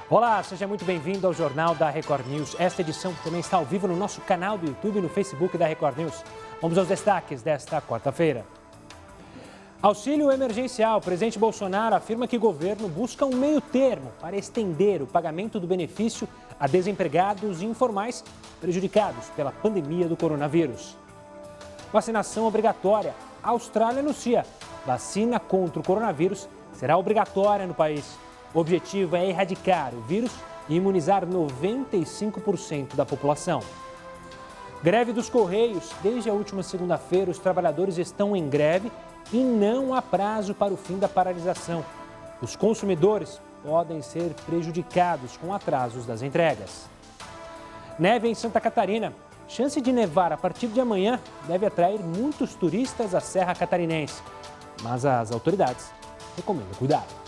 Olá, seja muito bem-vindo ao Jornal da Record News. Esta edição também está ao vivo no nosso canal do YouTube e no Facebook da Record News. Vamos aos destaques desta quarta-feira. Auxílio emergencial. O presidente Bolsonaro afirma que o governo busca um meio termo para estender o pagamento do benefício a desempregados e informais prejudicados pela pandemia do coronavírus. Vacinação obrigatória. A Austrália anuncia: vacina contra o coronavírus será obrigatória no país. O objetivo é erradicar o vírus e imunizar 95% da população. Greve dos Correios. Desde a última segunda-feira, os trabalhadores estão em greve e não há prazo para o fim da paralisação. Os consumidores podem ser prejudicados com atrasos das entregas. Neve em Santa Catarina. Chance de nevar a partir de amanhã deve atrair muitos turistas à Serra Catarinense. Mas as autoridades recomendam cuidado.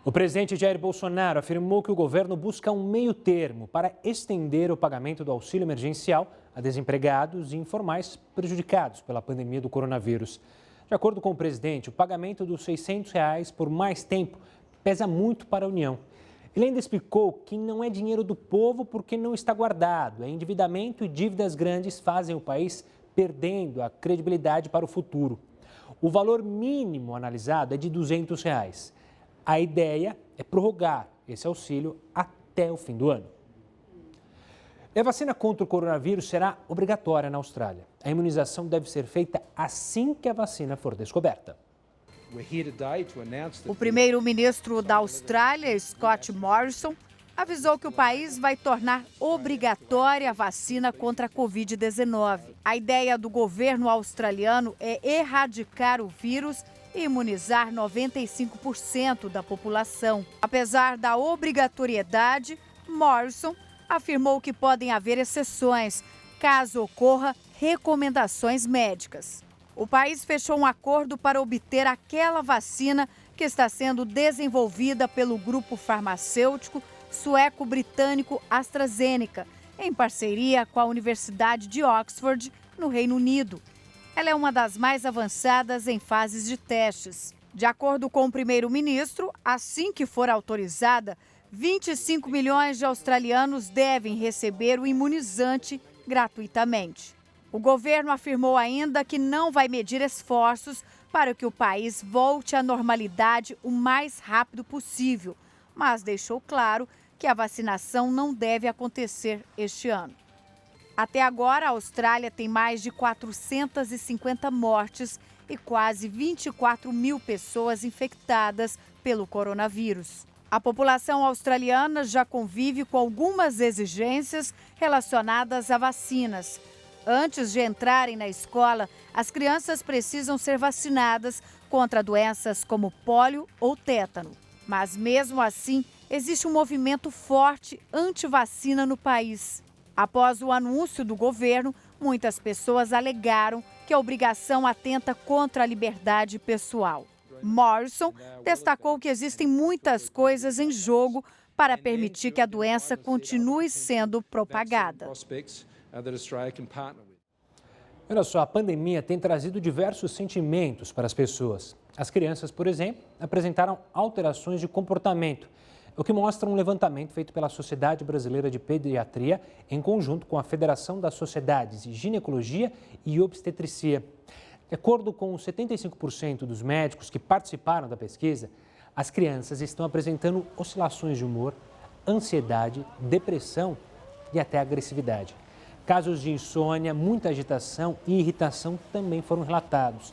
O presidente Jair Bolsonaro afirmou que o governo busca um meio termo para estender o pagamento do auxílio emergencial a desempregados e informais prejudicados pela pandemia do coronavírus. De acordo com o presidente, o pagamento dos R$ 600 por mais tempo pesa muito para a União. Ele ainda explicou que não é dinheiro do povo porque não está guardado. É endividamento e dívidas grandes fazem o país perdendo a credibilidade para o futuro. O valor mínimo analisado é de R$ 200. A ideia é prorrogar esse auxílio até o fim do ano. A vacina contra o coronavírus será obrigatória na Austrália. A imunização deve ser feita assim que a vacina for descoberta. O primeiro-ministro da Austrália, Scott Morrison, avisou que o país vai tornar obrigatória a vacina contra a Covid-19. A ideia do governo australiano é erradicar o vírus e imunizar 95% da população. Apesar da obrigatoriedade, Morrison afirmou que podem haver exceções, caso ocorra recomendações médicas. O país fechou um acordo para obter aquela vacina que está sendo desenvolvida pelo grupo farmacêutico sueco-britânico AstraZeneca, em parceria com a Universidade de Oxford, no Reino Unido. Ela é uma das mais avançadas em fases de testes. De acordo com o primeiro-ministro, assim que for autorizada, 25 milhões de australianos devem receber o imunizante gratuitamente. O governo afirmou ainda que não vai medir esforços para que o país volte à normalidade o mais rápido possível, mas deixou claro que a vacinação não deve acontecer este ano. Até agora, a Austrália tem mais de 450 mortes e quase 24 mil pessoas infectadas pelo coronavírus. A população australiana já convive com algumas exigências relacionadas a vacinas. Antes de entrarem na escola, as crianças precisam ser vacinadas contra doenças como pólio ou tétano. Mas mesmo assim, existe um movimento forte anti-vacina no país. Após o anúncio do governo, muitas pessoas alegaram que a obrigação atenta contra a liberdade pessoal. Morrison destacou que existem muitas coisas em jogo para permitir que a doença continue sendo propagada. Olha só, a pandemia tem trazido diversos sentimentos para as pessoas. As crianças, por exemplo, apresentaram alterações de comportamento, o que mostra um levantamento feito pela Sociedade Brasileira de Pediatria em conjunto com a Federação das Sociedades de Ginecologia e Obstetricia. De acordo com 75% dos médicos que participaram da pesquisa, as crianças estão apresentando oscilações de humor, ansiedade, depressão e até agressividade. Casos de insônia, muita agitação e irritação também foram relatados.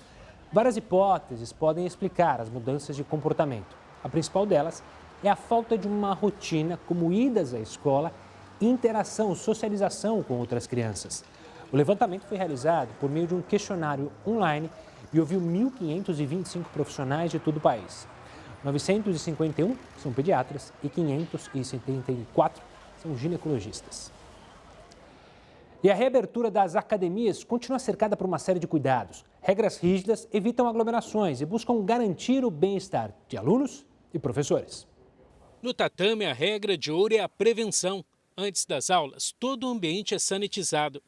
Várias hipóteses podem explicar as mudanças de comportamento. A principal delas é a falta de uma rotina, como idas à escola, interação, socialização com outras crianças. O levantamento foi realizado por meio de um questionário online e ouviu 1.525 profissionais de todo o país. 951 são pediatras e 574 são ginecologistas. E a reabertura das academias continua cercada por uma série de cuidados. Regras rígidas evitam aglomerações e buscam garantir o bem-estar de alunos e professores. No tatame, a regra de ouro é a prevenção. Antes das aulas, todo o ambiente é sanitizado.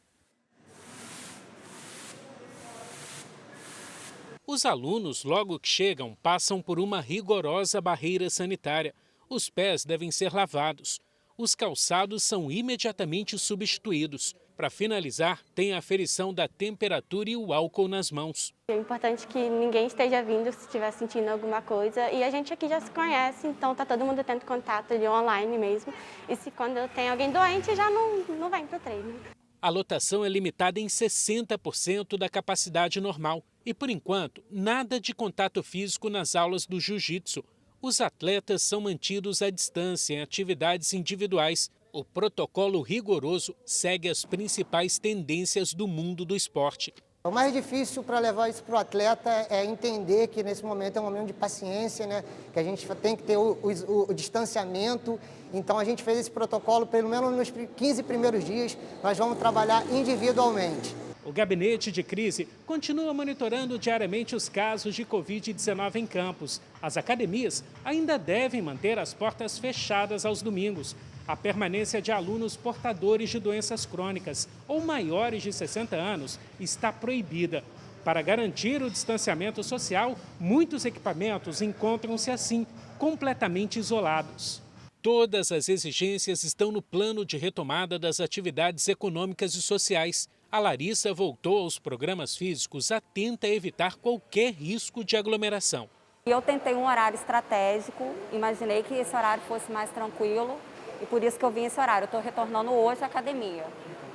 Os alunos, logo que chegam, passam por uma rigorosa barreira sanitária. Os pés devem ser lavados. Os calçados são imediatamente substituídos. Para finalizar, tem a aferição da temperatura e o álcool nas mãos. É importante que ninguém esteja vindo se estiver sentindo alguma coisa. E a gente aqui já se conhece, então está todo mundo tendo contato ali online mesmo. E se quando tem alguém doente, já não vem para o treino. A lotação é limitada em 60% da capacidade normal. E, por enquanto, nada de contato físico nas aulas do jiu-jitsu. Os atletas são mantidos à distância em atividades individuais. O protocolo rigoroso segue as principais tendências do mundo do esporte. O mais difícil para levar isso para o atleta é entender que nesse momento é um momento de paciência, né? Que a gente tem que ter o distanciamento. Então a gente fez esse protocolo, pelo menos nos 15 primeiros dias, nós vamos trabalhar individualmente. O gabinete de crise continua monitorando diariamente os casos de Covid-19 em campos. As academias ainda devem manter as portas fechadas aos domingos. A permanência de alunos portadores de doenças crônicas ou maiores de 60 anos está proibida. Para garantir o distanciamento social, muitos equipamentos encontram-se assim, completamente isolados. Todas as exigências estão no plano de retomada das atividades econômicas e sociais. A Larissa voltou aos programas físicos atenta a evitar qualquer risco de aglomeração. Eu tentei um horário estratégico, imaginei que esse horário fosse mais tranquilo e por isso que eu vim esse horário. Eu estou retornando hoje à academia.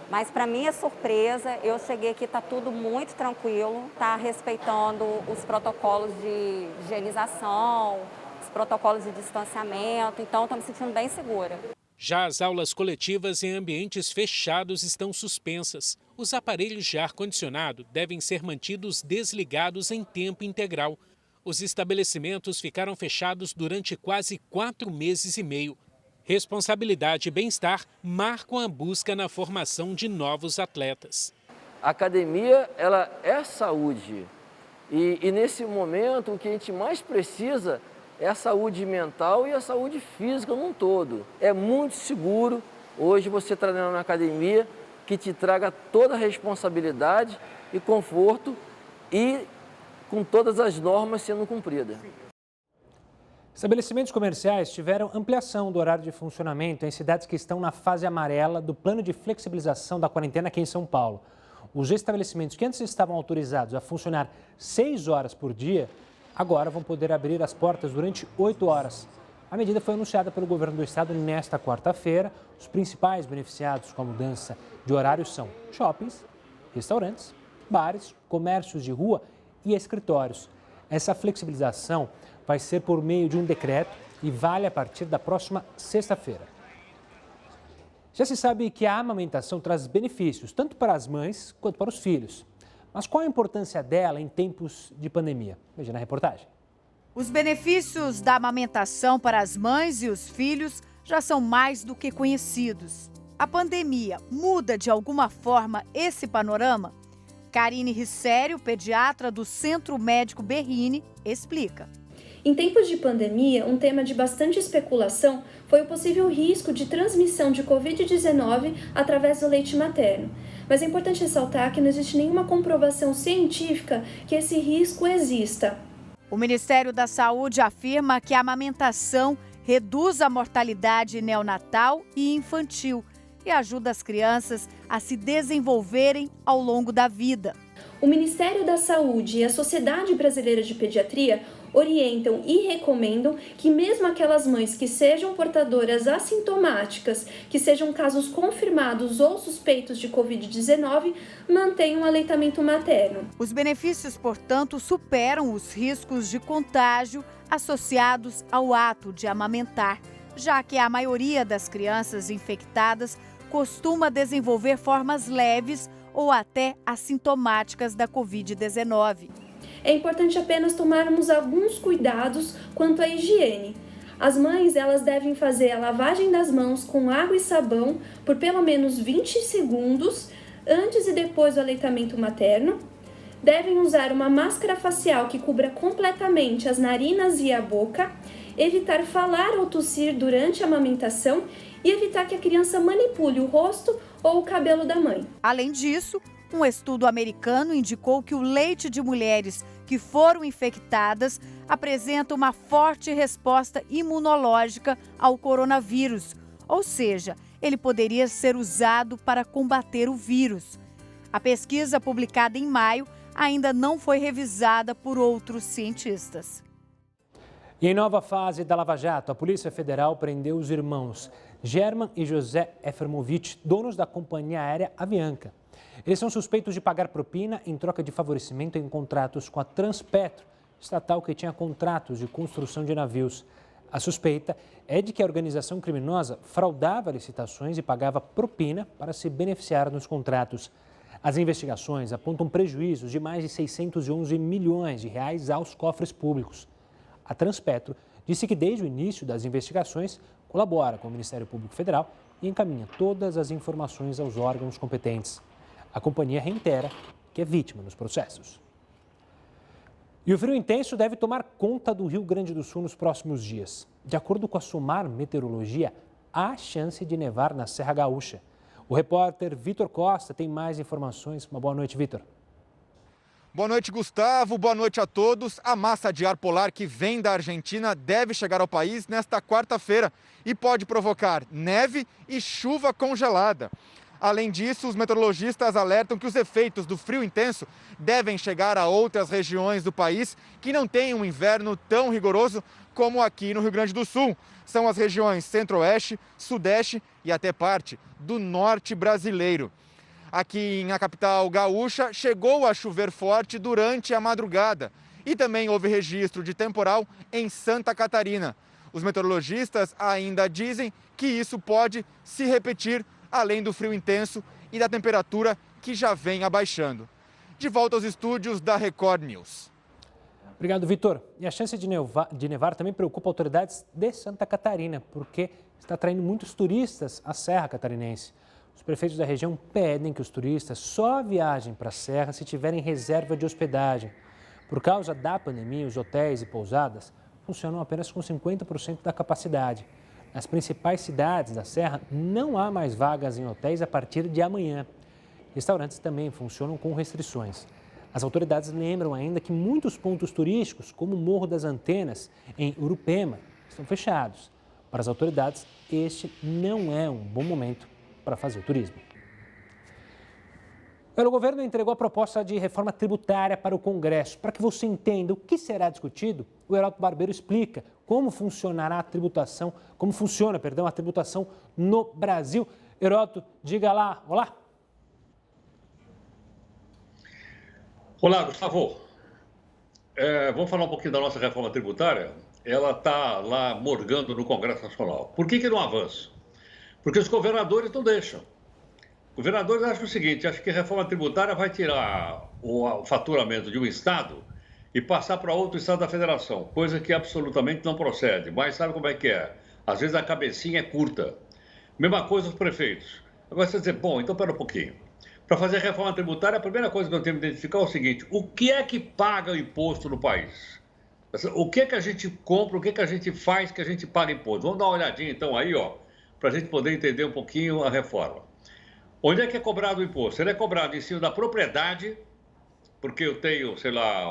Mas para minha surpresa, eu cheguei aqui, está tudo muito tranquilo, está respeitando os protocolos de higienização, os protocolos de distanciamento, então estou me sentindo bem segura. Já as aulas coletivas em ambientes fechados estão suspensas. Os aparelhos de ar-condicionado devem ser mantidos desligados em tempo integral. Os estabelecimentos ficaram fechados durante quase 4 meses e meio. Responsabilidade e bem-estar marcam a busca na formação de novos atletas. A academia, ela é saúde. E nesse momento, o que a gente mais precisa é a saúde mental e a saúde física num todo. É muito seguro hoje você treinar na academia que te traga toda a responsabilidade e conforto e com todas as normas sendo cumpridas. Estabelecimentos comerciais tiveram ampliação do horário de funcionamento em cidades que estão na fase amarela do plano de flexibilização da quarentena aqui em São Paulo. Os estabelecimentos que antes estavam autorizados a funcionar 6 horas por dia, agora vão poder abrir as portas durante 8 horas. A medida foi anunciada pelo governo do estado nesta quarta-feira. Os principais beneficiados com a mudança de horário são shoppings, restaurantes, bares, comércios de rua e escritórios. Essa flexibilização vai ser por meio de um decreto e vale a partir da próxima sexta-feira. Já se sabe que a amamentação traz benefícios tanto para as mães quanto para os filhos. Mas qual a importância dela em tempos de pandemia? Veja na reportagem. Os benefícios da amamentação para as mães e os filhos já são mais do que conhecidos. A pandemia muda de alguma forma esse panorama? Karine Rissério, pediatra do Centro Médico Berrini, explica. Em tempos de pandemia, um tema de bastante especulação foi o possível risco de transmissão de Covid-19 através do leite materno. Mas é importante ressaltar que não existe nenhuma comprovação científica que esse risco exista. O Ministério da Saúde afirma que a amamentação reduz a mortalidade neonatal e infantil e ajuda as crianças a se desenvolverem ao longo da vida. O Ministério da Saúde e a Sociedade Brasileira de Pediatria orientam e recomendam que mesmo aquelas mães que sejam portadoras assintomáticas, que sejam casos confirmados ou suspeitos de Covid-19, mantenham o aleitamento materno. Os benefícios, portanto, superam os riscos de contágio associados ao ato de amamentar, já que a maioria das crianças infectadas costuma desenvolver formas leves ou até assintomáticas da Covid-19. É importante apenas tomarmos alguns cuidados quanto à higiene. As mães, elas devem fazer a lavagem das mãos com água e sabão por pelo menos 20 segundos antes e depois do aleitamento materno. Devem usar uma máscara facial que cubra completamente as narinas e a boca, evitar falar ou tossir durante a amamentação e evitar que a criança manipule o rosto ou o cabelo da mãe. Além disso, Um estudo americano indicou que o leite de mulheres que foram infectadas apresenta uma forte resposta imunológica ao coronavírus, ou seja, ele poderia ser usado para combater o vírus. A pesquisa, publicada em maio, ainda não foi revisada por outros cientistas. E em nova fase da Lava Jato, a Polícia Federal prendeu os irmãos German e José Efremovich, donos da companhia aérea Avianca. Eles são suspeitos de pagar propina em troca de favorecimento em contratos com a Transpetro, estatal que tinha contratos de construção de navios. A suspeita é de que a organização criminosa fraudava licitações e pagava propina para se beneficiar nos contratos. As investigações apontam prejuízos de mais de 611 milhões de reais aos cofres públicos. A Transpetro disse que desde o início das investigações colabora com o Ministério Público Federal e encaminha todas as informações aos órgãos competentes. A companhia reitera que é vítima dos processos. E o frio intenso deve tomar conta do Rio Grande do Sul nos próximos dias. De acordo com a SOMAR Meteorologia, há chance de nevar na Serra Gaúcha. O repórter Vitor Costa tem mais informações. Uma boa noite, Vitor. Boa noite, Gustavo. Boa noite a todos. A massa de ar polar que vem da Argentina deve chegar ao país nesta quarta-feira e pode provocar neve e chuva congelada. Além disso, os meteorologistas alertam que os efeitos do frio intenso devem chegar a outras regiões do país que não têm um inverno tão rigoroso como aqui no Rio Grande do Sul. São as regiões centro-oeste, sudeste e até parte do norte brasileiro. Aqui na capital gaúcha, chegou a chover forte durante a madrugada e também houve registro de temporal em Santa Catarina. Os meteorologistas ainda dizem que isso pode se repetir, além do frio intenso e da temperatura que já vem abaixando. De volta aos estúdios da Record News. Obrigado, Vitor. E a chance de nevar também preocupa autoridades de Santa Catarina, porque está atraindo muitos turistas à Serra Catarinense. Os prefeitos da região pedem que os turistas só viajem para a Serra se tiverem reserva de hospedagem. Por causa da pandemia, os hotéis e pousadas funcionam apenas com 50% da capacidade. Nas principais cidades da Serra, não há mais vagas em hotéis a partir de amanhã. Restaurantes também funcionam com restrições. As autoridades lembram ainda que muitos pontos turísticos, como o Morro das Antenas, em Urupema, estão fechados. Para as autoridades, este não é um bom momento para fazer turismo. O governo entregou a proposta de reforma tributária para o Congresso. Para que você entenda o que será discutido, o Heródoto Barbeiro explica como funcionará a tributação, a tributação no Brasil. Heródoto, diga lá, olá. Olá, Gustavo. Vamos falar um pouquinho da nossa reforma tributária. Ela está lá morgando no Congresso Nacional. Por que não avança? Porque os governadores não deixam. Os governadores acham o seguinte, acham que a reforma tributária vai tirar o faturamento de um estado e passar para outro estado da federação, coisa que absolutamente não procede. Mas sabe como é que é? Às vezes a cabecinha é curta. Mesma coisa os prefeitos. Agora você dizer, bom, então pera um pouquinho. Para fazer a reforma tributária, a primeira coisa que nós temos que identificar é o seguinte, o que é que paga o imposto no país? O que é que a gente compra, o que é que a gente faz que a gente paga imposto? Vamos dar uma olhadinha então aí, ó, para a gente poder entender um pouquinho a reforma. Onde é que é cobrado o imposto? Ele é cobrado em cima da propriedade, porque eu tenho, sei lá,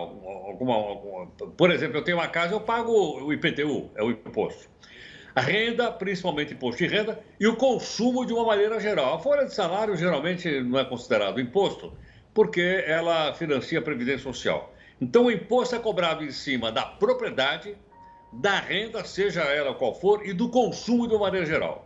por exemplo, eu tenho uma casa, eu pago o IPTU, é o imposto. A renda, principalmente imposto de renda, e o consumo de uma maneira geral. A folha de salário geralmente não é considerado imposto, porque ela financia a Previdência Social. Então o imposto é cobrado em cima da propriedade, da renda, seja ela qual for, e do consumo de uma maneira geral.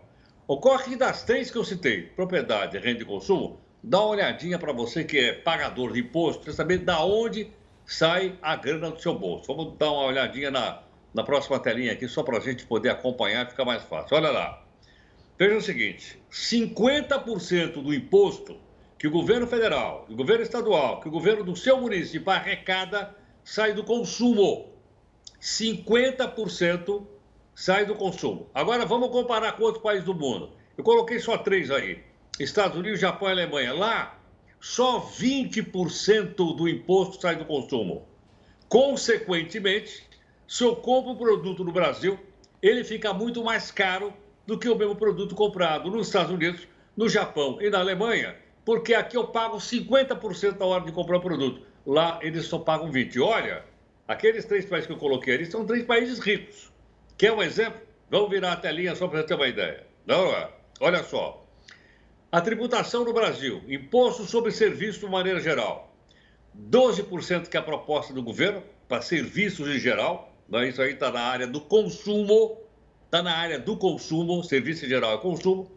Ocorre que das três que eu citei, propriedade, renda e consumo, dá uma olhadinha para você que é pagador de imposto, para saber de onde sai a grana do seu bolso. Vamos dar uma olhadinha na próxima telinha aqui, só para a gente poder acompanhar e ficar mais fácil. Olha lá. Veja o seguinte, 50% do imposto que o governo federal, o governo estadual, que o governo do seu município arrecada, sai do consumo. 50% sai do consumo. Agora vamos comparar com outros países do mundo. Eu coloquei só 3 aí. Estados Unidos, Japão e Alemanha. Lá, só 20% do imposto sai do consumo. Consequentemente, se eu compro um produto no Brasil, ele fica muito mais caro do que o mesmo produto comprado nos Estados Unidos, no Japão e na Alemanha, porque aqui eu pago 50% na hora de comprar o produto. Lá eles só pagam 20%. Olha, aqueles 3 países que eu coloquei ali são 3 países ricos. Quer um exemplo? Vamos virar a telinha só para você ter uma ideia. Não é? Olha só. A tributação no Brasil, imposto sobre serviço de maneira geral. 12% que é a proposta do governo para serviços em geral. Né? Isso aí está na área do consumo. Está na área do consumo, serviço em geral é consumo.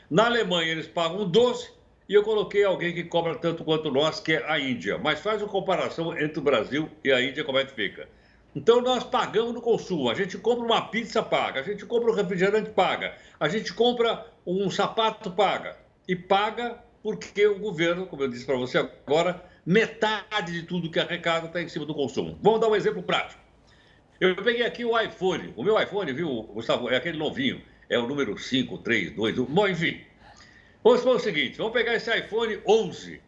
Na Alemanha eles pagam 12%. E eu coloquei alguém que cobra tanto quanto nós, que é a Índia. Mas faz uma comparação entre o Brasil e a Índia, como é que fica. Então, nós pagamos no consumo. A gente compra uma pizza, paga. A gente compra um refrigerante, paga. A gente compra um sapato, paga. E paga porque o governo, como eu disse para você agora, metade de tudo que arrecada está em cima do consumo. Vamos dar um exemplo prático. Eu peguei aqui o iPhone. O meu iPhone, viu, Gustavo, é aquele novinho. É o número 5, 3, 2, 1. Bom, enfim. Vamos fazer o seguinte, vamos pegar esse iPhone 11,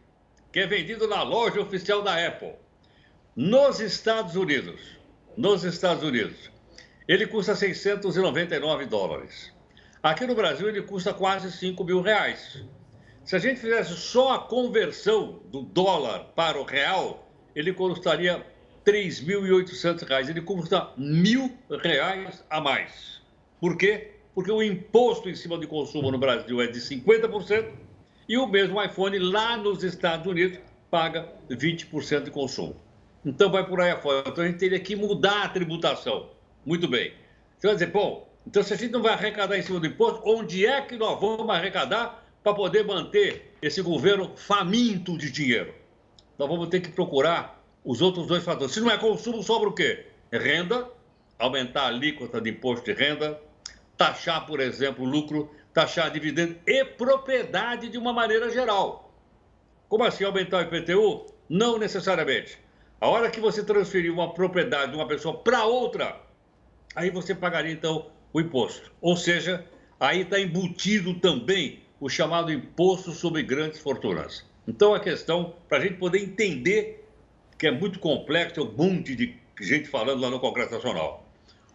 que é vendido na loja oficial da Apple. Nos Estados Unidos, ele custa $699. Aqui no Brasil, ele custa quase R$5.000. Se a gente fizesse só a conversão do dólar para o real, ele custaria R$3.800. Ele custa R$1.000 a mais. Por quê? Porque o imposto em cima de consumo no Brasil é de 50% e o mesmo iPhone lá nos Estados Unidos paga 20% de consumo. Então vai por aí afora. Então a gente teria que mudar a tributação. Muito bem. Você vai dizer, bom, então se a gente não vai arrecadar em cima do imposto, onde é que nós vamos arrecadar para poder manter esse governo faminto de dinheiro? Nós vamos ter que procurar os outros 2 fatores. Se não é consumo, sobra o quê? Renda, aumentar a alíquota de imposto de renda, taxar, por exemplo, lucro, taxar dividendo e propriedade de uma maneira geral. Como assim aumentar o IPTU? Não necessariamente. A hora que você transferir uma propriedade de uma pessoa para outra, aí você pagaria, então, o imposto. Ou seja, aí está embutido também o chamado imposto sobre grandes fortunas. Então, a questão, para a gente poder entender, que é muito complexo, é um monte de gente falando lá no Congresso Nacional.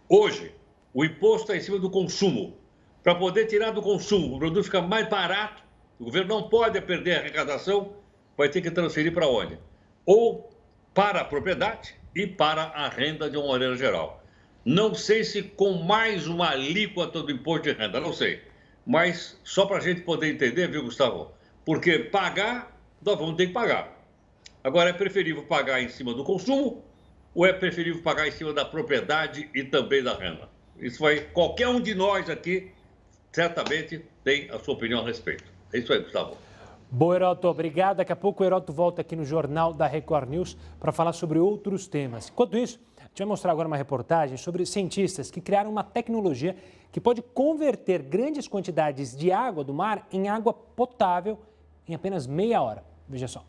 Hoje, o imposto está em cima do consumo. Para poder tirar do consumo, o produto fica mais barato, o governo não pode perder a arrecadação, vai ter que transferir para onde? Ou para a propriedade e para a renda de uma maneira geral. Não sei se com mais uma alíquota do imposto de renda, não sei. Mas só para a gente poder entender, viu, Gustavo? Porque pagar, nós vamos ter que pagar. Agora, é preferível pagar em cima do consumo ou é preferível pagar em cima da propriedade e também da renda? Isso vai, qualquer um de nós aqui, certamente, tem a sua opinião a respeito. É isso aí, Gustavo. Boa, Heroto, obrigado. Daqui a pouco o Heroto volta aqui no Jornal da Record News para falar sobre outros temas. Enquanto isso, a gente vai mostrar agora uma reportagem sobre cientistas que criaram uma tecnologia que pode converter grandes quantidades de água do mar em água potável em apenas meia hora. Veja só.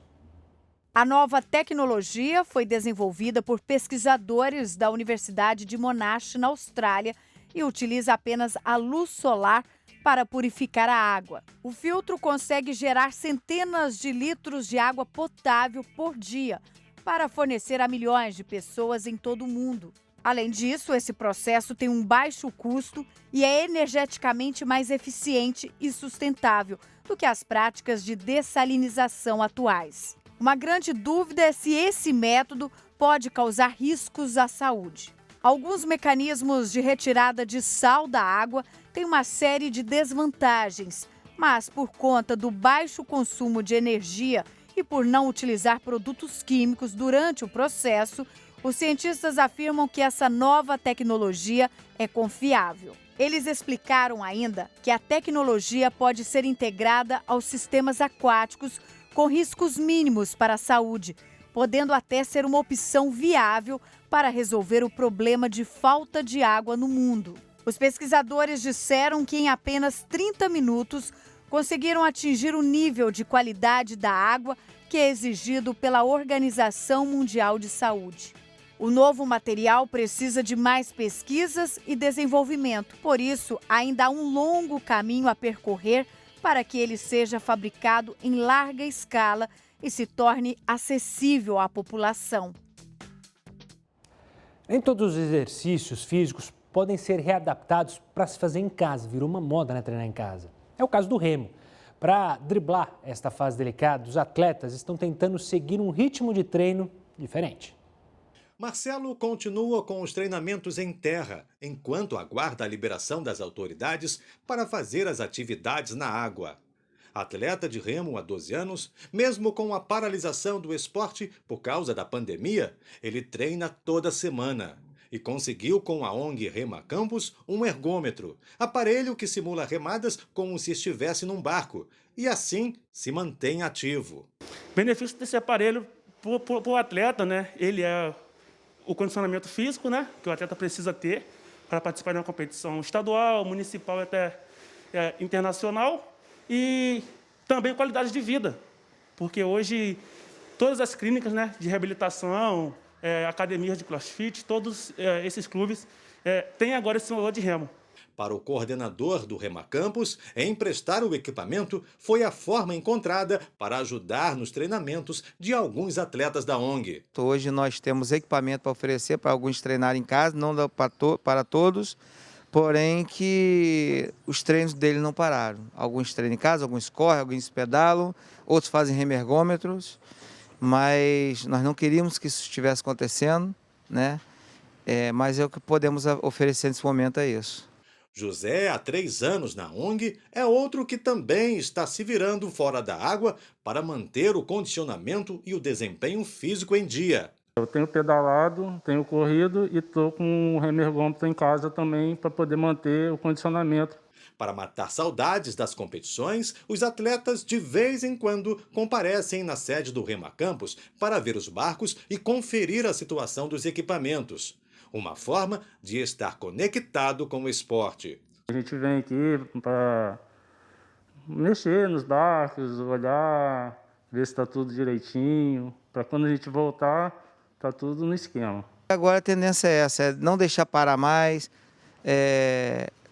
A nova tecnologia foi desenvolvida por pesquisadores da Universidade de Monash, na Austrália, e utiliza apenas a luz solar para purificar a água. O filtro consegue gerar centenas de litros de água potável por dia para fornecer a milhões de pessoas em todo o mundo. Além disso, esse processo tem um baixo custo e é energeticamente mais eficiente e sustentável do que as práticas de dessalinização atuais. Uma grande dúvida é se esse método pode causar riscos à saúde. Alguns mecanismos de retirada de sal da água têm uma série de desvantagens, mas por conta do baixo consumo de energia e por não utilizar produtos químicos durante o processo, os cientistas afirmam que essa nova tecnologia é confiável. Eles explicaram ainda que a tecnologia pode ser integrada aos sistemas aquáticos com riscos mínimos para a saúde, podendo até ser uma opção viável para resolver o problema de falta de água no mundo. Os pesquisadores disseram que em apenas 30 minutos conseguiram atingir o nível de qualidade da água que é exigido pela Organização Mundial de Saúde. O novo material precisa de mais pesquisas e desenvolvimento, por isso ainda há um longo caminho a percorrer para que ele seja fabricado em larga escala e se torne acessível à população. Nem todos os exercícios físicos podem ser readaptados para se fazer em casa. Virou uma moda, né, treinar em casa. É o caso do remo. Para driblar esta fase delicada, os atletas estão tentando seguir um ritmo de treino diferente. Marcelo continua com os treinamentos em terra, enquanto aguarda a liberação das autoridades para fazer as atividades na água. Atleta de remo há 12 anos, mesmo com a paralisação do esporte por causa da pandemia, ele treina toda semana. E conseguiu com a ONG Rema Campos um ergômetro, aparelho que simula remadas como se estivesse num barco, e assim se mantém ativo. O benefício desse aparelho para o atleta, né? Ele é o condicionamento físico, né? Que o atleta precisa ter para participar de uma competição estadual, municipal e até internacional, e também qualidade de vida, porque hoje todas as clínicas, né, de reabilitação, academias de crossfit, todos esses clubes têm agora esse simulador de remo. Para o coordenador do Rema Campos, emprestar o equipamento foi a forma encontrada para ajudar nos treinamentos de alguns atletas da ONG. Hoje nós temos equipamento para oferecer para alguns treinarem em casa, não dá para todos, porém que os treinos dele não pararam. Alguns treinam em casa, alguns correm, alguns pedalam, outros fazem remergômetros, mas nós não queríamos que isso estivesse acontecendo, né? Mas é o que podemos oferecer nesse momento, é isso. José, há 3 anos na ONG, é outro que também está se virando fora da água para manter o condicionamento e o desempenho físico em dia. Eu tenho pedalado, tenho corrido e estou com um remergômetro em casa também para poder manter o condicionamento. Para matar saudades das competições, os atletas de vez em quando comparecem na sede do Rema Campos para ver os barcos e conferir a situação dos equipamentos. Uma forma de estar conectado com o esporte. A gente vem aqui para mexer nos barcos, olhar, ver se está tudo direitinho, para quando a gente voltar, está tudo no esquema. Agora a tendência é essa, não deixar parar mais,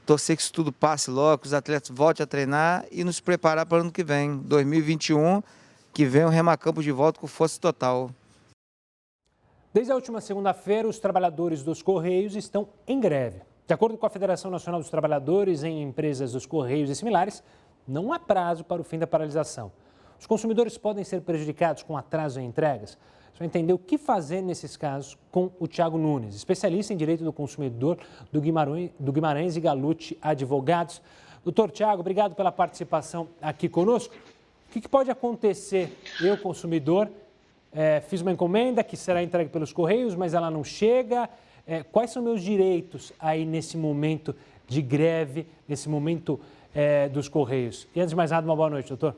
torcer que isso tudo passe logo, que os atletas voltem a treinar e nos preparar para o ano que vem, 2021, que vem o Rema Campos de volta com força total. Desde a última segunda-feira, os trabalhadores dos Correios estão em greve. De acordo com a Federação Nacional dos Trabalhadores em Empresas dos Correios e similares, não há prazo para o fim da paralisação. Os consumidores podem ser prejudicados com atraso em entregas. Você vai entender o que fazer nesses casos com o Thiago Nunes, especialista em direito do consumidor do Guimarães e Galute Advogados. Doutor Thiago, obrigado pela participação aqui conosco. O que pode acontecer? Eu, consumidor, fiz uma encomenda que será entregue pelos Correios, mas ela não chega. Quais são meus direitos aí nesse momento de greve, nesse momento dos Correios? E antes de mais nada, uma boa noite, doutor.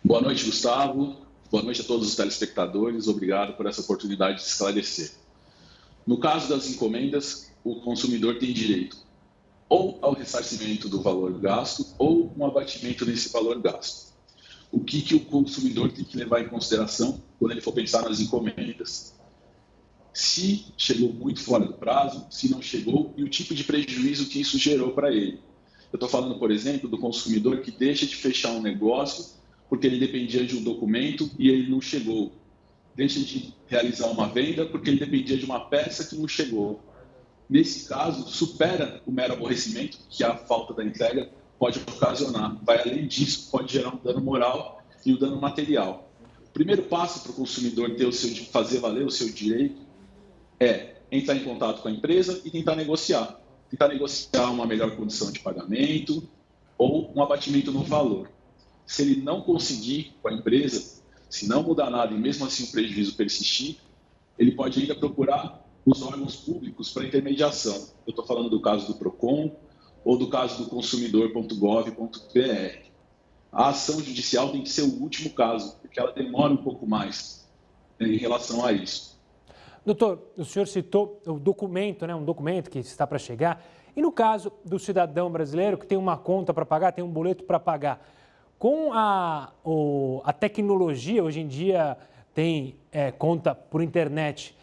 Boa noite, Gustavo. Boa noite a todos os telespectadores. Obrigado por essa oportunidade de esclarecer. No caso das encomendas, o consumidor tem direito ou ao ressarcimento do valor gasto ou um abatimento nesse valor gasto. O que o consumidor tem que levar em consideração quando ele for pensar nas encomendas? Se chegou muito fora do prazo, se não chegou e o tipo de prejuízo que isso gerou para ele. Eu estou falando, por exemplo, do consumidor que deixa de fechar um negócio porque ele dependia de um documento e ele não chegou. Deixa de realizar uma venda porque ele dependia de uma peça que não chegou. Nesse caso, supera o mero aborrecimento que a falta da entrega pode ocasionar. Vai além disso, pode gerar um dano moral e um dano material. O primeiro passo para o consumidor fazer valer o seu direito é entrar em contato com a empresa e tentar negociar. Tentar negociar uma melhor condição de pagamento ou um abatimento no valor. Se ele não conseguir com a empresa, se não mudar nada e mesmo assim o prejuízo persistir, ele pode ainda procurar os órgãos públicos para intermediação. Eu estou falando do caso do PROCON ou do caso do consumidor.gov.br. A ação judicial tem que ser o último caso, porque ela demora um pouco mais em relação a isso. Doutor, o senhor citou o documento, né, um documento que está para chegar. E no caso do cidadão brasileiro que tem uma conta para pagar, tem um boleto para pagar, com a tecnologia, hoje em dia tem conta por internet,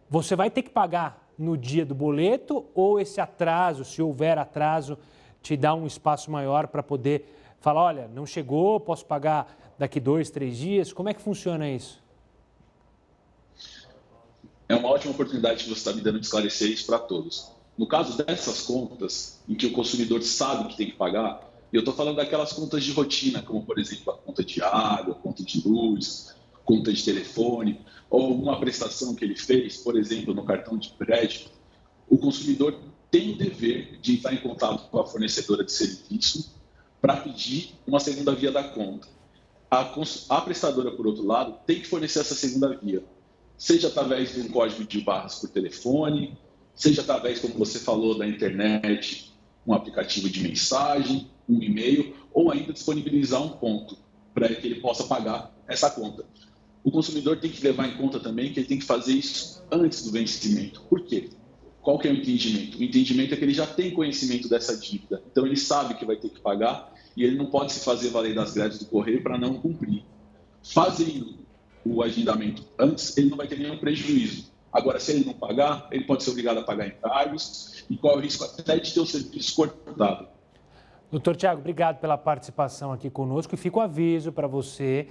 você vai ter que pagar no dia do boleto ou esse atraso, se houver atraso, te dá um espaço maior para poder falar, olha, não chegou, posso pagar daqui 2, 3 dias? Como é que funciona isso? É uma ótima oportunidade que você está me dando de esclarecer isso para todos. No caso dessas contas, em que o consumidor sabe que tem que pagar, eu estou falando daquelas contas de rotina, como, por exemplo, a conta de água, conta de luz, conta de telefone, ou alguma prestação que ele fez, por exemplo, no cartão de crédito, o consumidor tem o dever de entrar em contato com a fornecedora de serviço para pedir uma segunda via da conta. A prestadora, por outro lado, tem que fornecer essa segunda via, seja através de um código de barras por telefone, seja através, como você falou, da internet, um aplicativo de mensagem, um e-mail, ou ainda disponibilizar um ponto para que ele possa pagar essa conta. O consumidor tem que levar em conta também que ele tem que fazer isso antes do vencimento. Por quê? Qual que é o entendimento? O entendimento é que ele já tem conhecimento dessa dívida, então ele sabe que vai ter que pagar e ele não pode se fazer valer das greves do correio para não cumprir. Fazendo o agendamento antes, ele não vai ter nenhum prejuízo. Agora, se ele não pagar, ele pode ser obrigado a pagar encargos e corre o risco até de ter o serviço cortado. Doutor Tiago, obrigado pela participação aqui conosco e fica o aviso para você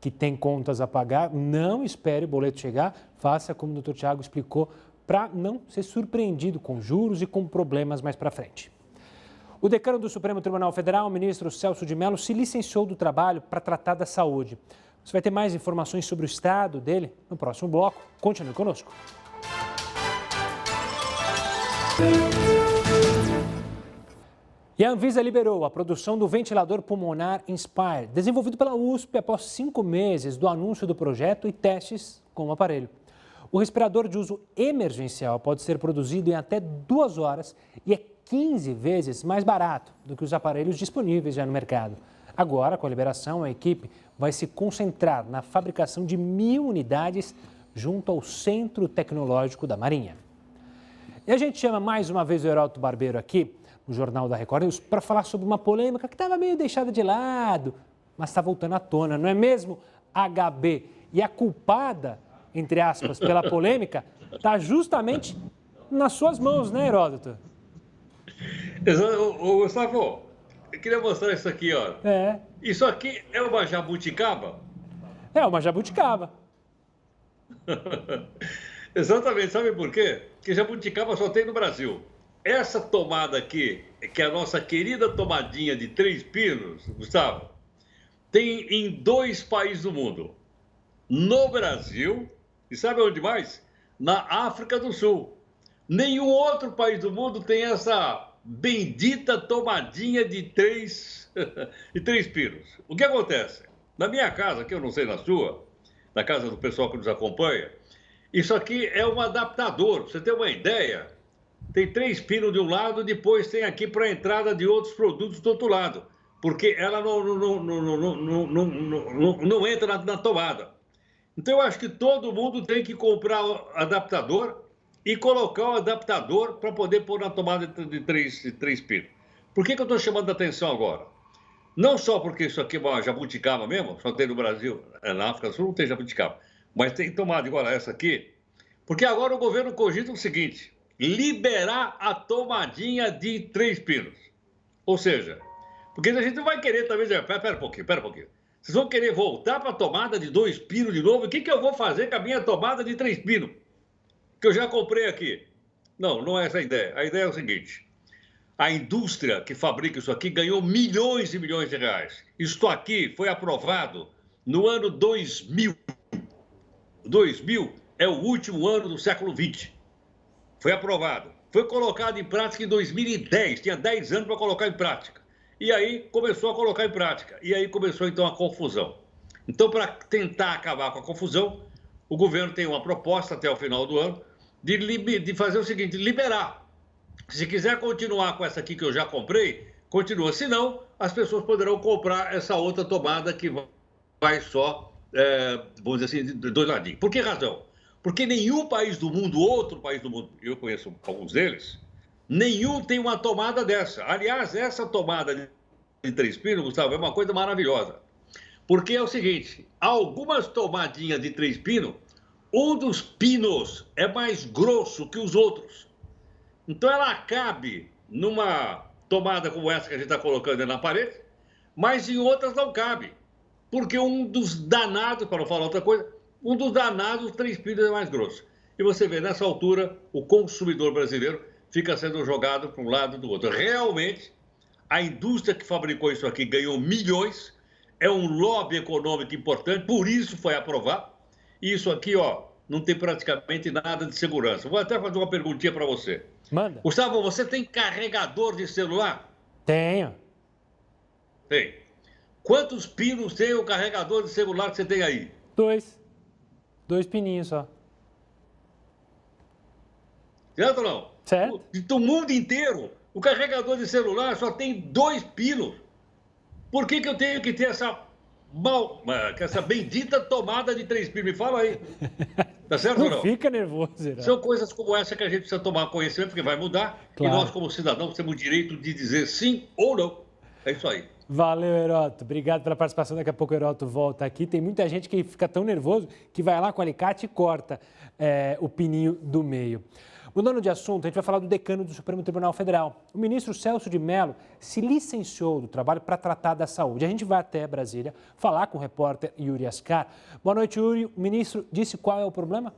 que tem contas a pagar, não espere o boleto chegar, faça como o doutor Tiago explicou, para não ser surpreendido com juros e com problemas mais para frente. O decano do Supremo Tribunal Federal, o ministro Celso de Mello, se licenciou do trabalho para tratar da saúde. Você vai ter mais informações sobre o estado dele no próximo bloco. Continue conosco. E a Anvisa liberou a produção do ventilador pulmonar Inspire, desenvolvido pela USP após 5 meses do anúncio do projeto e testes com o aparelho. O respirador de uso emergencial pode ser produzido em até 2 horas e é 15 vezes mais barato do que os aparelhos disponíveis já no mercado. Agora, com a liberação, a equipe vai se concentrar na fabricação de 1.000 unidades junto ao Centro Tecnológico da Marinha. E a gente chama mais uma vez o Heródoto Barbeiro aqui, no Jornal da Record News, para falar sobre uma polêmica que estava meio deixada de lado, mas está voltando à tona, não é mesmo, HB? E a culpada, entre aspas, pela polêmica, está justamente nas suas mãos, né, Heródoto? Ô, Gustavo, eu queria mostrar isso aqui, ó. Isso aqui é uma jabuticaba? É uma jabuticaba. Exatamente, sabe por quê? Porque jabuticaba só tem no Brasil. Essa tomada aqui, que é a nossa querida tomadinha de 3 pinos, Gustavo, tem em 2 países do mundo. No Brasil, e sabe onde mais? Na África do Sul. Nenhum outro país do mundo tem essa bendita tomadinha de 3 pinos. O que acontece? Na minha casa, que eu não sei na sua, na casa do pessoal que nos acompanha, isso aqui é um adaptador, pra você ter uma ideia. Tem 3 pinos de um lado, depois tem aqui para a entrada de outros produtos do outro lado, porque ela não entra na tomada. Então, eu acho que todo mundo tem que comprar o adaptador e colocar o adaptador para poder pôr na tomada de 3 pinos. Por que eu estou chamando a atenção agora? Não só porque isso aqui é uma jabuticaba mesmo, só tem no Brasil, na África do Sul não tem jabuticaba, mas tem tomada igual a essa aqui, porque agora o governo cogita o seguinte: liberar a tomadinha de 3 pinos. Ou seja, porque a gente não vai querer também dizer, pera um pouquinho. Vocês vão querer voltar para a tomada de 2 pinos de novo? O que eu vou fazer com a minha tomada de 3 pinos? Que eu já comprei aqui. Não é essa a ideia. A ideia é o seguinte: a indústria que fabrica isso aqui ganhou milhões e milhões de reais. Isto aqui foi aprovado no ano 2000. 2000 é o último ano do século XX. Foi aprovado. Foi colocado em prática em 2010. Tinha 10 anos para colocar em prática. E aí começou a colocar em prática. E aí começou, então, a confusão. Então, para tentar acabar com a confusão, o governo tem uma proposta até o final do ano de fazer o seguinte: liberar. Se quiser continuar com essa aqui que eu já comprei, continua. Se não, as pessoas poderão comprar essa outra tomada que vai só, vamos dizer assim, de 2 ladinhos. Por que razão? Porque nenhum país do mundo, outro país do mundo, eu conheço alguns deles, nenhum tem uma tomada dessa. Aliás, essa tomada de 3 pinos, Gustavo, é uma coisa maravilhosa. Porque é o seguinte: algumas tomadinhas de 3 pinos, um dos pinos é mais grosso que os outros. Então ela cabe numa tomada como essa que a gente está colocando aí na parede, mas em outras não cabe. Porque um dos danados, para não falar outra coisa, os 3 pinos é mais grosso. E você vê, nessa altura, o consumidor brasileiro fica sendo jogado para um lado e do outro. Realmente, a indústria que fabricou isso aqui ganhou milhões, é um lobby econômico importante, por isso foi aprovado. E isso aqui, ó, não tem praticamente nada de segurança. Vou até fazer uma perguntinha para você. Manda. Gustavo, você tem carregador de celular? Tenho. Tem. Quantos pinos tem o carregador de celular que você tem aí? 2. 2 pininhos só. Certo ou não? Certo. Do mundo inteiro, o carregador de celular só tem 2 pinos. Por que eu tenho que ter essa bendita tomada de 3 pinos? Me fala aí. Tá certo ou não? Não fica nervoso, Heródoto. São coisas como essa que a gente precisa tomar conhecimento, porque vai mudar. Claro. E nós, como cidadãos, temos o direito de dizer sim ou não. É isso aí. Valeu, Heródoto. Obrigado pela participação. Daqui a pouco o Heródoto volta aqui. Tem muita gente que fica tão nervoso que vai lá com o alicate e corta o pininho do meio. Mudando de assunto, a gente vai falar do decano do Supremo Tribunal Federal. O ministro Celso de Mello se licenciou do trabalho para tratar da saúde. A gente vai até Brasília falar com o repórter Yuri Ascar. Boa noite, Yuri. O ministro disse qual é o problema?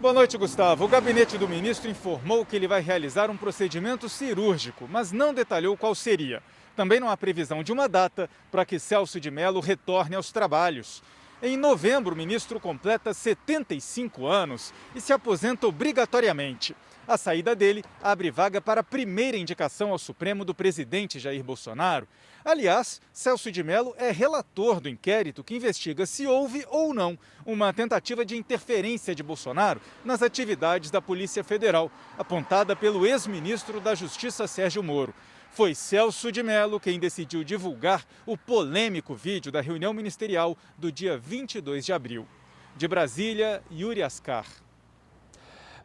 Boa noite, Gustavo. O gabinete do ministro informou que ele vai realizar um procedimento cirúrgico, mas não detalhou qual seria. Também não há previsão de uma data para que Celso de Mello retorne aos trabalhos. Em novembro, o ministro completa 75 anos e se aposenta obrigatoriamente. A saída dele abre vaga para a primeira indicação ao Supremo do presidente Jair Bolsonaro. Aliás, Celso de Mello é relator do inquérito que investiga se houve ou não uma tentativa de interferência de Bolsonaro nas atividades da Polícia Federal, apontada pelo ex-ministro da Justiça Sérgio Moro. Foi Celso de Mello quem decidiu divulgar o polêmico vídeo da reunião ministerial do dia 22 de abril. De Brasília, Yuri Ascar.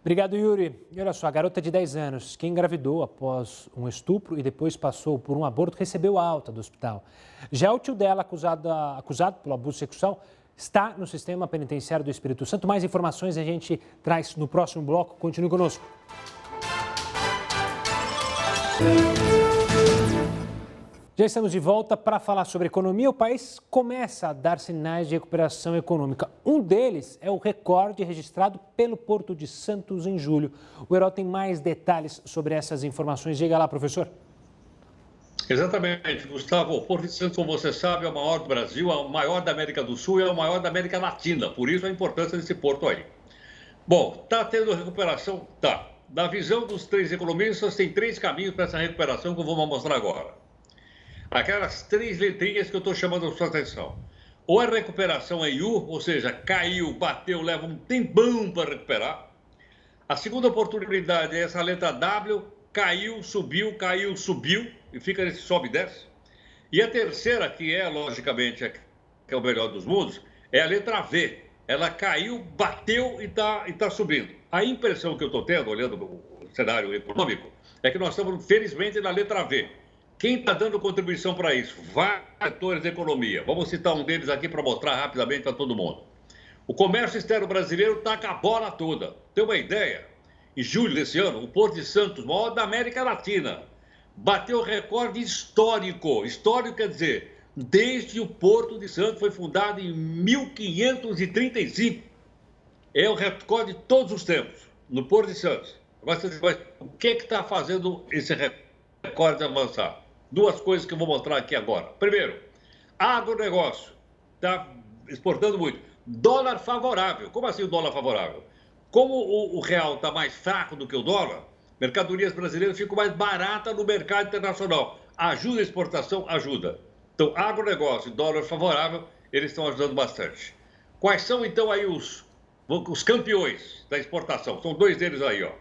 Obrigado, Yuri. E olha só, a garota de 10 anos que engravidou após um estupro e depois passou por um aborto recebeu alta do hospital. Já o tio dela, acusado pelo abuso sexual, está no sistema penitenciário do Espírito Santo. Mais informações a gente traz no próximo bloco. Continue conosco. Já estamos de volta para falar sobre economia. O país começa a dar sinais de recuperação econômica. Um deles é o recorde registrado pelo Porto de Santos em julho. O Heródoto tem mais detalhes sobre essas informações. Diga lá, professor. Exatamente, Gustavo. O Porto de Santos, como você sabe, é o maior do Brasil, é o maior da América do Sul e é o maior da América Latina. Por isso a importância desse porto aí. Bom, está tendo recuperação? Tá. Na visão dos 3 economistas, tem 3 caminhos para essa recuperação que eu vou mostrar agora. Aquelas 3 letrinhas que eu estou chamando a sua atenção. Ou a recuperação em U, ou seja, caiu, bateu, leva um tempão para recuperar. A segunda oportunidade é essa letra W, caiu, subiu, e fica nesse sobe e desce. E a terceira, que é, logicamente, que é o melhor dos mundos, é a letra V. Ela caiu, bateu e tá subindo. A impressão que eu estou tendo, olhando o cenário econômico, é que nós estamos, felizmente, na letra V. Quem está dando contribuição para isso? Vários atores da economia. Vamos citar um deles aqui para mostrar rapidamente para todo mundo. O comércio externo brasileiro está com a bola toda. Tem uma ideia? Em julho desse ano, o Porto de Santos, maior da América Latina, bateu recorde histórico. Histórico quer dizer, desde o Porto de Santos foi fundado em 1535. É o recorde de todos os tempos, no Porto de Santos. Mas o que está fazendo esse recorde avançar? 2 coisas que eu vou mostrar aqui agora. Primeiro, agronegócio está exportando muito. Dólar favorável. Como assim o dólar favorável? Como o real está mais fraco do que o dólar, mercadorias brasileiras ficam mais baratas no mercado internacional. Ajuda a exportação? Ajuda. Então, agronegócio e dólar favorável, eles estão ajudando bastante. Quais são, então, aí os campeões da exportação? São 2 deles aí, ó.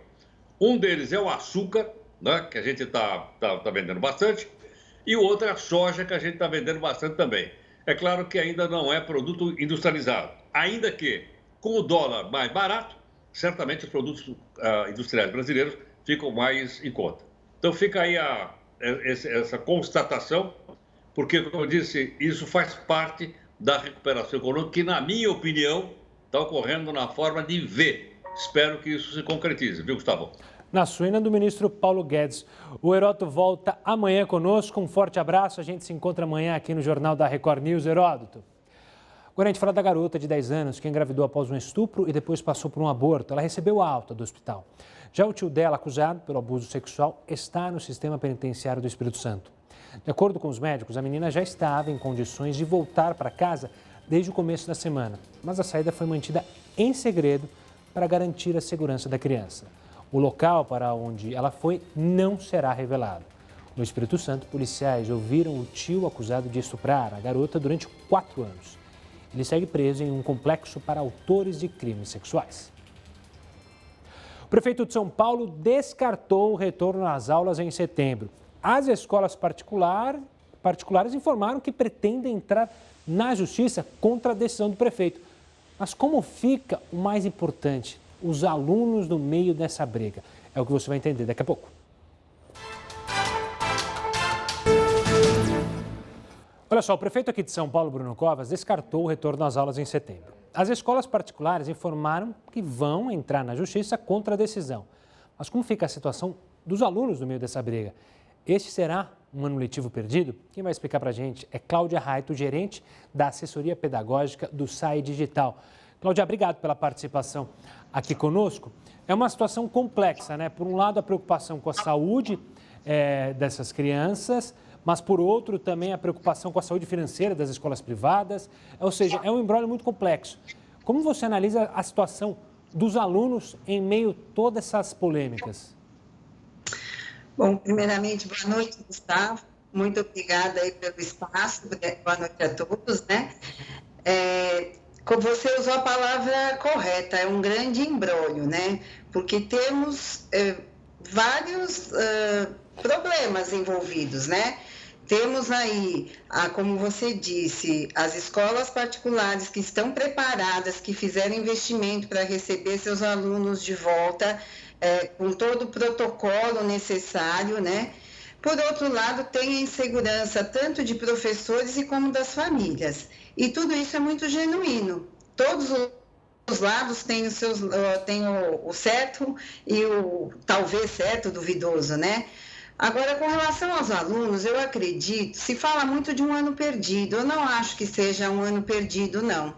Um deles é o açúcar, né, que a gente tá vendendo bastante, e o outro é a soja, que a gente está vendendo bastante também. É claro que ainda não é produto industrializado, ainda que, com o dólar mais barato, certamente os produtos industriais brasileiros ficam mais em conta. Então fica aí essa constatação, porque, como eu disse, isso faz parte da recuperação econômica, que, na minha opinião, está ocorrendo na forma de V. Espero que isso se concretize, viu, Gustavo? Na suína do ministro Paulo Guedes. O Heródoto volta amanhã conosco. Um forte abraço. A gente se encontra amanhã aqui no Jornal da Record News. Heródoto. Agora a gente fala da garota de 10 anos que engravidou após um estupro e depois passou por um aborto. Ela recebeu alta do hospital. Já o tio dela, acusado pelo abuso sexual, está no sistema penitenciário do Espírito Santo. De acordo com os médicos, a menina já estava em condições de voltar para casa desde o começo da semana, mas a saída foi mantida em segredo para garantir a segurança da criança. O local para onde ela foi não será revelado. No Espírito Santo, policiais ouviram o tio acusado de estuprar a garota durante 4 anos. Ele segue preso em um complexo para autores de crimes sexuais. O prefeito de São Paulo descartou o retorno às aulas em setembro. As escolas particulares informaram que pretendem entrar na justiça contra a decisão do prefeito. Mas como fica o mais importante? Os alunos no meio dessa briga. É o que você vai entender daqui a pouco. Olha só, o prefeito aqui de São Paulo, Bruno Covas, descartou o retorno às aulas em setembro. As escolas particulares informaram que vão entrar na justiça contra a decisão. Mas como fica a situação dos alunos no meio dessa briga? Este será um ano letivo perdido? Quem vai explicar para a gente é Cláudia Raito, gerente da assessoria pedagógica do SAI Digital. Cláudia, obrigado pela participação aqui conosco. É uma situação complexa, né? Por um lado, a preocupação com a saúde dessas crianças, mas, por outro, também a preocupação com a saúde financeira das escolas privadas. Ou seja, é um imbróglio muito complexo. Como você analisa a situação dos alunos em meio a todas essas polêmicas? Bom, primeiramente, boa noite, Gustavo. Muito obrigada aí pelo espaço. Boa noite a todos, né? Você usou a palavra correta, é um grande imbróglio, né? Porque temos vários problemas envolvidos, né? Temos aí, como você disse, as escolas particulares que estão preparadas, que fizeram investimento para receber seus alunos de volta, com todo o protocolo necessário, né? Por outro lado, tem a insegurança tanto de professores e como das famílias. E tudo isso é muito genuíno. Todos os lados têm o certo e o talvez certo duvidoso, né? Agora, com relação aos alunos, eu acredito, se fala muito de um ano perdido, eu não acho que seja um ano perdido, não.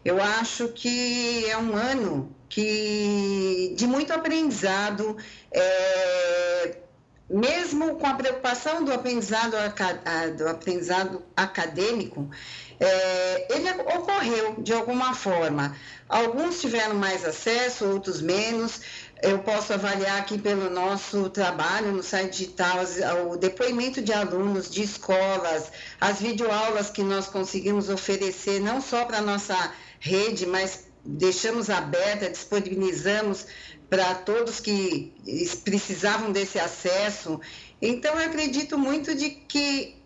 Eu acho que é um ano de muito aprendizado, mesmo com a preocupação do aprendizado acadêmico, ele ocorreu de alguma forma. Alguns tiveram mais acesso, outros menos. Eu posso avaliar aqui pelo nosso trabalho no site digital o depoimento de alunos de escolas, as videoaulas que nós conseguimos oferecer, não só para a nossa rede, mas deixamos aberta, disponibilizamos para todos que precisavam desse acesso. Então, eu acredito muito de que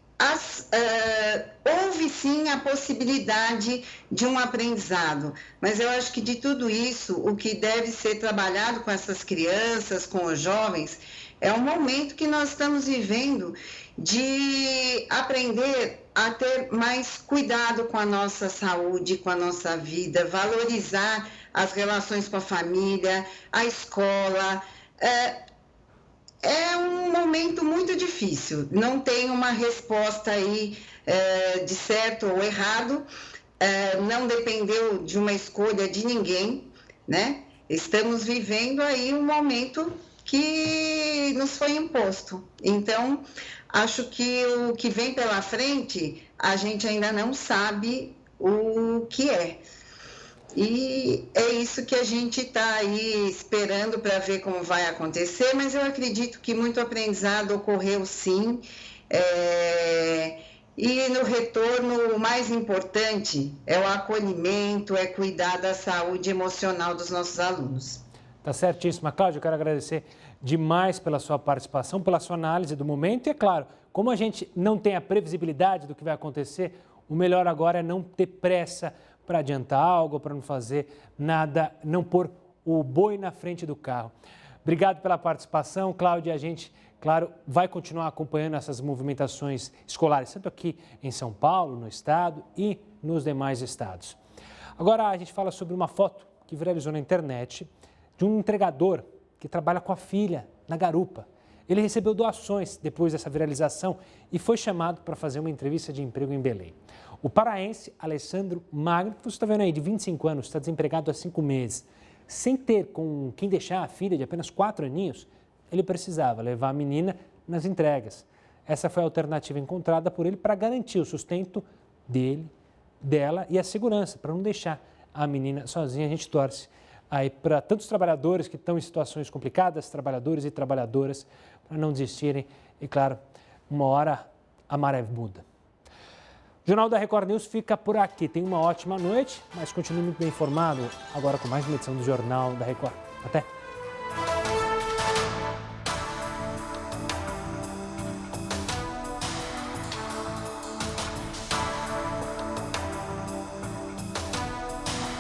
houve sim a possibilidade de um aprendizado, mas eu acho que de tudo isso, o que deve ser trabalhado com essas crianças, com os jovens, é um momento que nós estamos vivendo de aprender a ter mais cuidado com a nossa saúde, com a nossa vida, valorizar as relações com a família, a escola. É um momento muito difícil, não tem uma resposta aí de certo ou errado, não dependeu de uma escolha de ninguém, né? Estamos vivendo aí um momento que nos foi imposto. Então, acho que o que vem pela frente, a gente ainda não sabe o que é. E é isso que a gente está aí esperando para ver como vai acontecer, mas eu acredito que muito aprendizado ocorreu sim. E no retorno, o mais importante é o acolhimento, é cuidar da saúde emocional dos nossos alunos. Tá certíssima, Cláudia, eu quero agradecer demais pela sua participação, pela sua análise do momento. E é claro, como a gente não tem a previsibilidade do que vai acontecer, o melhor agora é não ter pressa para adiantar algo, para não fazer nada, não pôr o boi na frente do carro. Obrigado pela participação, Cláudia. A gente, claro, vai continuar acompanhando essas movimentações escolares, tanto aqui em São Paulo, no estado e nos demais estados. Agora a gente fala sobre uma foto que viralizou na internet de um entregador que trabalha com a filha na garupa. Ele recebeu doações depois dessa viralização e foi chamado para fazer uma entrevista de emprego em Belém. O paraense Alessandro Magno, que você está vendo aí, de 25 anos, está desempregado há 5 meses. Sem ter com quem deixar a filha de apenas 4 aninhos, ele precisava levar a menina nas entregas. Essa foi a alternativa encontrada por ele para garantir o sustento dela e a segurança, para não deixar a menina sozinha. A gente torce aí para tantos trabalhadores que estão em situações complicadas, trabalhadores e trabalhadoras, para não desistirem. E claro, uma hora a maré muda. O Jornal da Record News fica por aqui. Tenha uma ótima noite, mas continue muito bem informado agora com mais uma edição do Jornal da Record. Até!